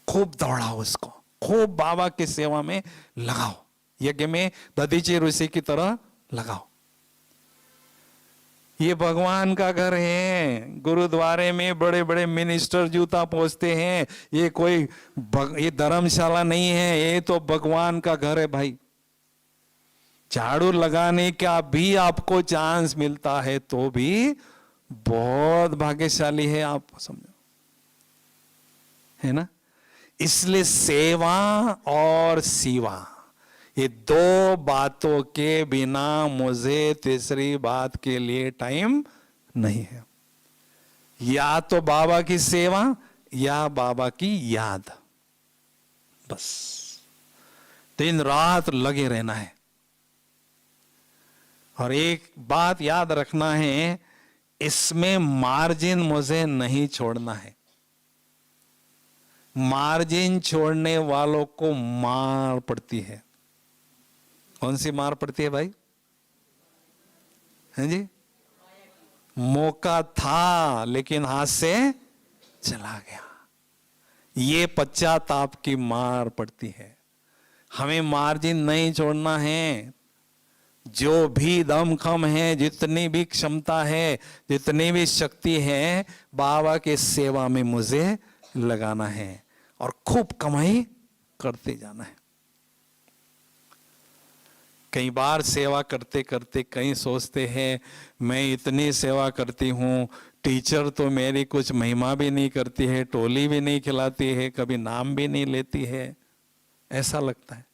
खूब दौड़ाओ उसको, खूब बाबा की सेवा में लगाओ, यज्ञ में दधीची ऋषि की तरह लगाओ। ये भगवान का घर है। गुरुद्वारे में बड़े बड़े मिनिस्टर जूता पोंछते हैं। ये कोई ये धर्मशाला नहीं है, ये तो भगवान का घर है भाई। झाड़ू लगाने का भी आपको चांस मिलता है तो भी बहुत भाग्यशाली है आप, समझो, है ना। इसलिए सेवा और सेवा, ये दो बातों के बिना मुझे तीसरी बात के लिए टाइम नहीं है। या तो बाबा की सेवा या बाबा की याद, बस दिन रात लगे रहना है। और एक बात याद रखना है, इसमें मार्जिन मुझे नहीं छोड़ना है। मार्जिन छोड़ने वालों को मार पड़ती है। कौन सी मार पड़ती है भाई? हैं जी? मौका था लेकिन हाथ से चला गया, ये पश्चाताप की मार पड़ती है। हमें मार्जिन नहीं छोड़ना है। जो भी दमखम है, जितनी भी क्षमता है, जितनी भी शक्ति है, बाबा की सेवा में मुझे लगाना है और खूब कमाई करते जाना है। कई बार सेवा करते करते कई सोचते हैं मैं इतनी सेवा करती हूँ, टीचर तो मेरी कुछ महिमा भी नहीं करती है, टोली भी नहीं खिलाती है, कभी नाम भी नहीं लेती है, ऐसा लगता है।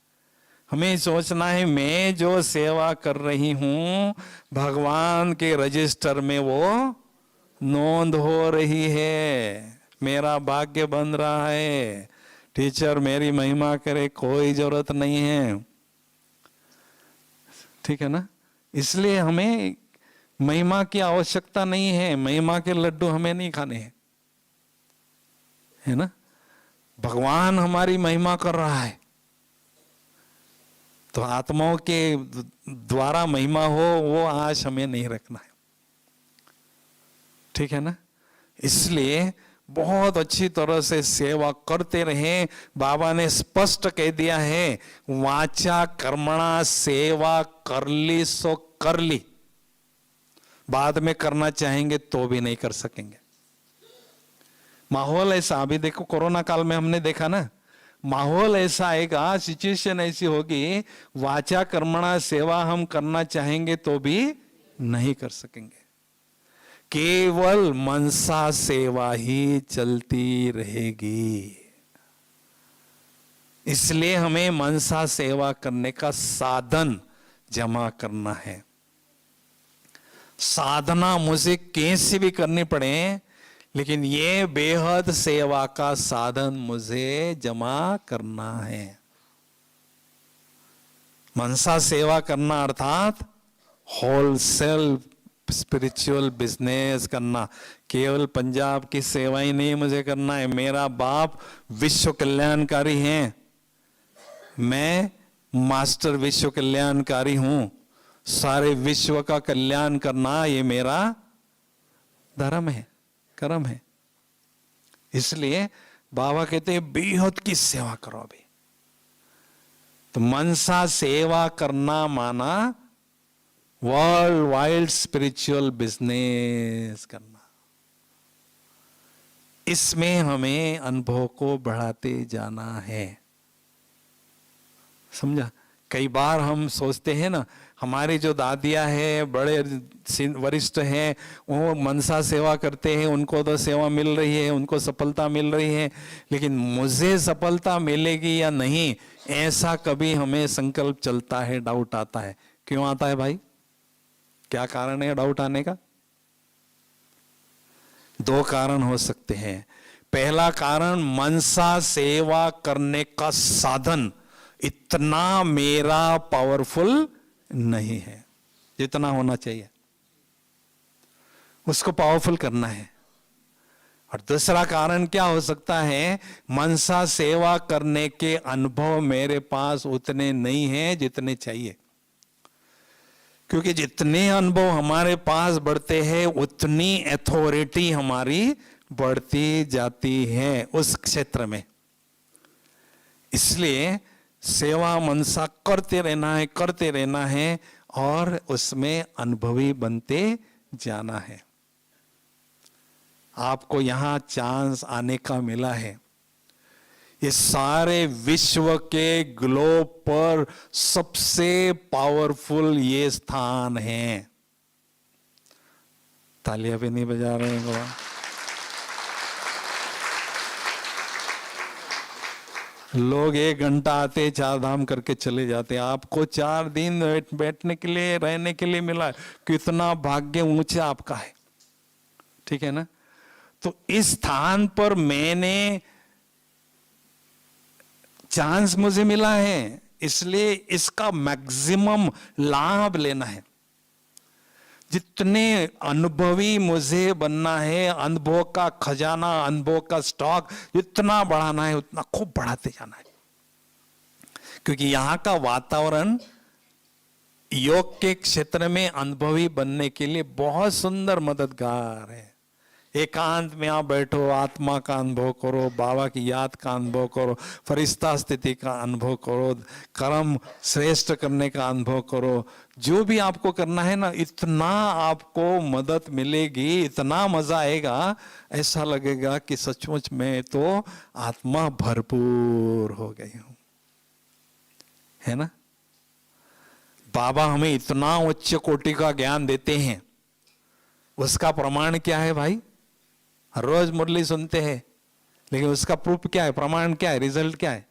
हमें सोचना है मैं जो सेवा कर रही हूँ भगवान के रजिस्टर में वो नोंद हो रही है, मेरा भाग्य बन रहा है। टीचर मेरी महिमा करे कोई जरूरत नहीं है, ठीक है ना। इसलिए हमें महिमा की आवश्यकता नहीं है। महिमा के लड्डू हमें नहीं खाने हैं, है ना। भगवान हमारी महिमा कर रहा है तो आत्माओं के द्वारा महिमा हो वो आश हमें नहीं रखना है, ठीक है ना। इसलिए बहुत अच्छी तरह से सेवा करते रहे। बाबा ने स्पष्ट कह दिया है, वाचा कर्मणा सेवा कर ली सो कर ली, बाद में करना चाहेंगे तो भी नहीं कर सकेंगे। माहौल ऐसा, अभी देखो कोरोना काल में हमने देखा ना, माहौल ऐसा आएगा, सिचुएशन ऐसी होगी, वाचा कर्मणा सेवा हम करना चाहेंगे तो भी नहीं कर सकेंगे। केवल मनसा सेवा ही चलती रहेगी। इसलिए हमें मनसा सेवा करने का साधन जमा करना है। साधना मुझे कैसे भी करनी पड़े लेकिन ये बेहद सेवा का साधन मुझे जमा करना है। मनसा सेवा करना अर्थात होलसेल स्पिरिचुअल बिजनेस करना। केवल पंजाब की सेवा ही नहीं मुझे करना है। मेरा बाप विश्व कल्याणकारी है, मैं मास्टर विश्व कल्याणकारी हूं। सारे विश्व का कल्याण करना ये मेरा धर्म है, कर्म है। इसलिए बाबा कहते हैं बेहद की सेवा करो। अभी तो मनसा सेवा करना माना वर्ल्ड वाइड स्पिरिचुअल बिजनेस करना। इसमें हमें अनुभव को बढ़ाते जाना है। समझा? कई बार हम सोचते हैं ना, हमारी जो दादियां हैं, बड़े वरिष्ठ हैं, वो मनसा सेवा करते हैं, उनको तो सेवा मिल रही है, उनको सफलता मिल रही है, लेकिन मुझे सफलता मिलेगी या नहीं, ऐसा कभी हमें संकल्प चलता है, डाउट आता है। क्यों आता है भाई? क्या कारण है डाउट आने का? दो कारण हो सकते हैं। पहला कारण, मनसा सेवा करने का साधन इतना मेरा पावरफुल नहीं है जितना होना चाहिए, उसको पावरफुल करना है। और दूसरा कारण क्या हो सकता है, मनसा सेवा करने के अनुभव मेरे पास उतने नहीं हैं जितने चाहिए। क्योंकि जितने अनुभव हमारे पास बढ़ते हैं उतनी अथॉरिटी हमारी बढ़ती जाती है उस क्षेत्र में। इसलिए सेवा मनसा करते रहना है और उसमें अनुभवी बनते जाना है। आपको यहां चांस आने का मिला है। ये सारे विश्व के ग्लोब पर सबसे पावरफुल ये स्थान है। तालियां भी नहीं बजा रहे हैं बाबा। लोग 1 घंटा आते, 4 धाम करके चले जाते। आपको 4 दिन बैठने के लिए, रहने के लिए मिला। कितना भाग्य ऊंचा आपका है, ठीक है ना? तो इस स्थान पर मैंने चांस मुझे मिला है, इसलिए इसका मैक्सिमम लाभ लेना है। जितने अनुभवी मुझे बनना है, अनुभव का खजाना, अनुभव का स्टॉक जितना बढ़ाना है उतना खूब बढ़ाते जाना है। क्योंकि यहां का वातावरण योग के क्षेत्र में अनुभवी बनने के लिए बहुत सुंदर मददगार है। एकांत में आप बैठो, आत्मा का अनुभव करो, बाबा की याद का अनुभव करो, फरिश्ता स्थिति का अनुभव करो, कर्म श्रेष्ठ करने का अनुभव करो। जो भी आपको करना है ना, इतना आपको मदद मिलेगी, इतना मजा आएगा, ऐसा लगेगा कि सचमुच में तो आत्मा भरपूर हो गई हूं, है ना? बाबा हमें इतना उच्च कोटि का ज्ञान देते हैं, उसका प्रमाण क्या है भाई? हर रोज मुरली सुनते हैं, लेकिन उसका प्रूफ क्या है, प्रमाण क्या है, रिजल्ट क्या है?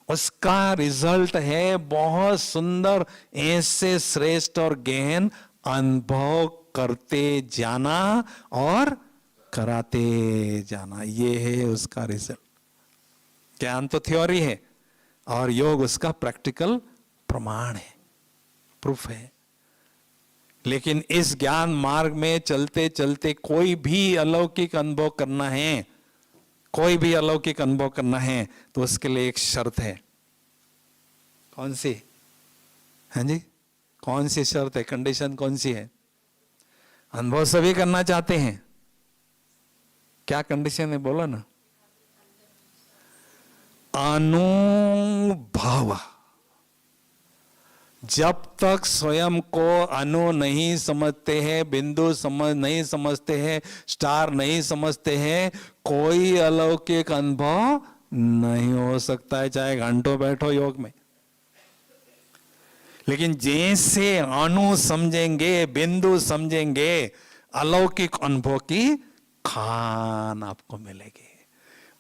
उसका रिजल्ट है बहुत सुंदर, ऐसे श्रेष्ठ और गहन अनुभव करते जाना और कराते जाना। ये है उसका रिजल्ट। ज्ञान तो थ्योरी है और योग उसका प्रैक्टिकल प्रमाण है, प्रूफ है। लेकिन इस ज्ञान मार्ग में चलते चलते कोई भी अलौकिक अनुभव करना है, कोई भी अलौकिक अनुभव करना है, तो उसके लिए एक शर्त है। कौन सी? हाँ जी, कौन सी शर्त है, कंडीशन कौन सी है? अनुभव सभी करना चाहते हैं, क्या कंडीशन है बोलो ना? अनुभव। जब तक स्वयं को अनु नहीं समझते हैं, बिंदु नहीं समझते हैं, स्टार नहीं समझते हैं, कोई अलौकिक अनुभव नहीं हो सकता है, चाहे घंटों बैठो योग में। लेकिन जैसे अनु समझेंगे, बिंदु समझेंगे, अलौकिक अनुभव की खान आपको मिलेगी।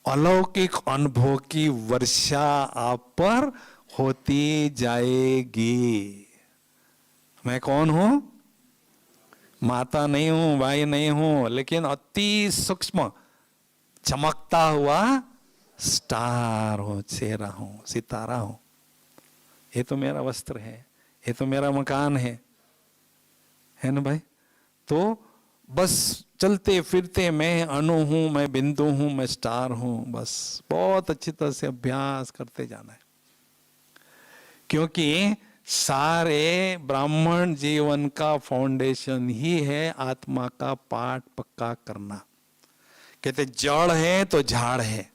अलौकिक अनुभव की वर्षा आप पर होती जाएगी। मैं कौन हूं? माता नहीं हूं, भाई नहीं हूं, लेकिन अति सूक्ष्म चमकता हुआ स्टार हो, चेहरा हो, सितारा हो। ये तो मेरा वस्त्र है, ये तो मेरा मकान है ना भाई। तो बस चलते फिरते मैं अणु हूं, मैं बिंदु हूं, मैं स्टार हूं, बस बहुत अच्छी तरह से अभ्यास करते जाना है। क्योंकि सारे ब्राह्मण जीवन का फाउंडेशन ही है आत्मा का पाठ पक्का करना। कहते जड़ है तो झाड़ है,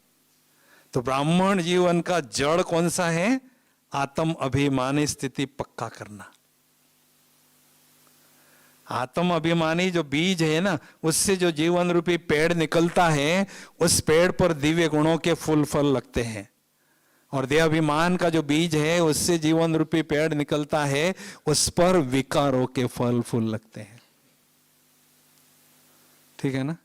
तो ब्राह्मण जीवन का जड़ कौन सा है? आत्म अभिमानी स्थिति पक्का करना। आत्म अभिमानी जो बीज है ना, उससे जो जीवन रूपी पेड़ निकलता है, उस पेड़ पर दिव्य गुणों के फूल फल लगते हैं। और देह अभिमान का जो बीज है, उससे जीवन रूपी पेड़ निकलता है, उस पर विकारों के फल फूल लगते हैं। ठीक है ना?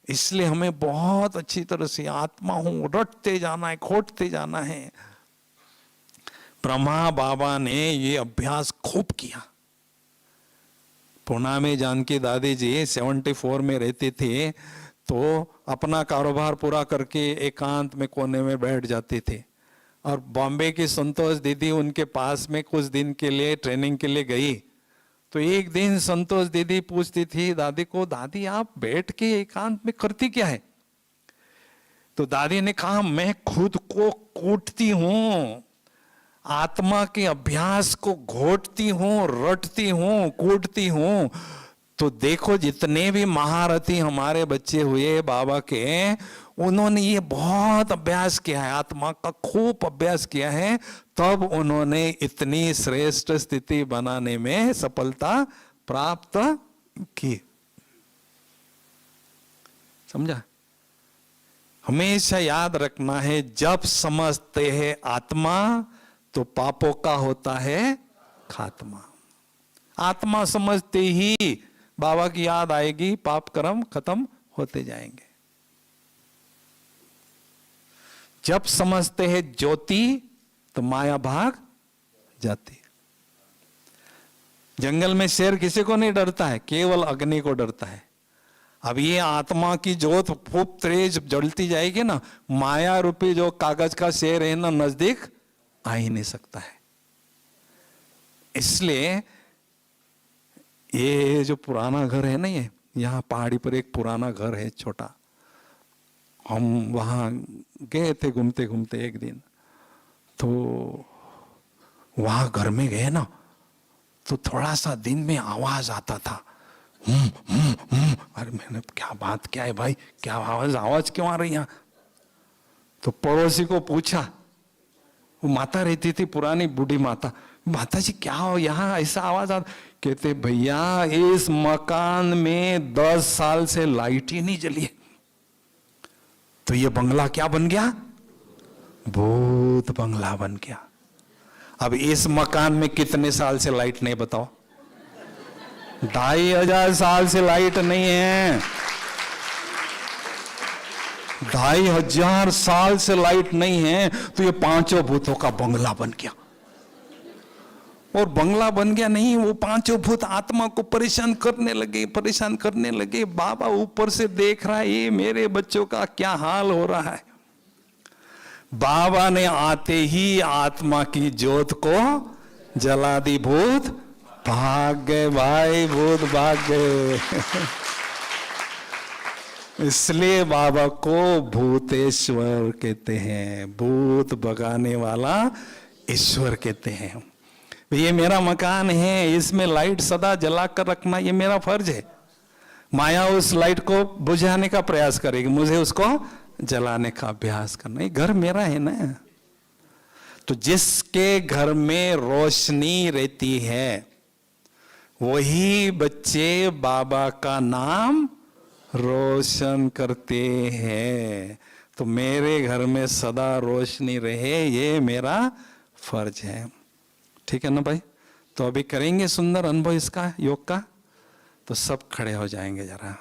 इसलिए हमें बहुत अच्छी तरह से आत्मा हूं रटते जाना है, खोटते जाना है। ब्रह्मा बाबा ने ये अभ्यास खूब किया। पुणे में जानकी दादी जी 74 में रहते थे, तो अपना कारोबार पूरा करके एकांत में कोने में बैठ जाते थे। और बॉम्बे की संतोष दीदी उनके पास में कुछ दिन के लिए ट्रेनिंग के लिए गई। तो एक दिन संतोष दीदी पूछती थी दादी को, दादी आप बैठ के एकांत में करती क्या है? तो दादी ने कहा, मैं खुद को कूटती हूं, आत्मा के अभ्यास को घोटती हूं, रटती हूं, कूटती हूं। तो देखो जितने भी महारथी हमारे बच्चे हुए बाबा के, उन्होंने ये बहुत अभ्यास किया है, आत्मा का खूब अभ्यास किया है, तब उन्होंने इतनी श्रेष्ठ स्थिति बनाने में सफलता प्राप्त की। समझा? हमेशा याद रखना है, जब समझते हैं आत्मा तो पापों का होता है खात्मा। आत्मा समझते ही बाबा की याद आएगी, पाप कर्म खत्म होते जाएंगे। जब समझते हैं ज्योति तो माया भाग जाती। जंगल में शेर किसी को नहीं डरता है, केवल अग्नि को डरता है। अब ये आत्मा की ज्योत खूब तेज जलती जाएगी ना, माया रूपी जो कागज का शेर है ना, नजदीक आ ही नहीं सकता है। इसलिए ये जो पुराना घर है ना, ये यहाँ पहाड़ी पर एक पुराना घर है छोटा, हम वहां गए थे घूमते घूमते एक दिन। तो वहां घर में गए ना, तो थोड़ा सा दिन में आवाज आता था, अरे मैंने क्या बात क्या है भाई, क्या आवाज क्यों आ रही है? तो पड़ोसी को पूछा, वो माता रहती थी पुरानी बूढ़ी माता, माता जी क्या हो यहाँ ऐसा आवाज आता? कहते भैया इस मकान में 10 साल से लाइट ही नहीं जली है। तो ये बंगला क्या बन गया? भूत बंगला बन गया। अब इस मकान में कितने साल से लाइट नहीं बताओ? 2500 साल से लाइट नहीं है। 2500 साल से लाइट नहीं है, तो ये 5 भूतों का बंगला बन गया। और बंगला बन गया नहीं, वो 5 भूत आत्मा को परेशान करने लगे। बाबा ऊपर से देख रहा है, ये मेरे बच्चों का क्या हाल हो रहा है। बाबा ने आते ही आत्मा की ज्योत को जला दी, भूत भाग गए भाई, भूत भाग गए। इसलिए बाबा को भूतेश्वर कहते हैं, भूत भगाने वाला ईश्वर कहते हैं। ये मेरा मकान है, इसमें लाइट सदा जला कर रखना ये मेरा फर्ज है। माया उस लाइट को बुझाने का प्रयास करेगी, मुझे उसको जलाने का अभ्यास करना। ये घर मेरा है ना। तो जिसके घर में रोशनी रहती है, वही बच्चे बाबा का नाम रोशन करते हैं। तो मेरे घर में सदा रोशनी रहे, ये मेरा फर्ज है। ठीक है ना भाई? तो अभी करेंगे सुंदर अनुभव इसका, योग का। तो सब खड़े हो जाएंगे जरा।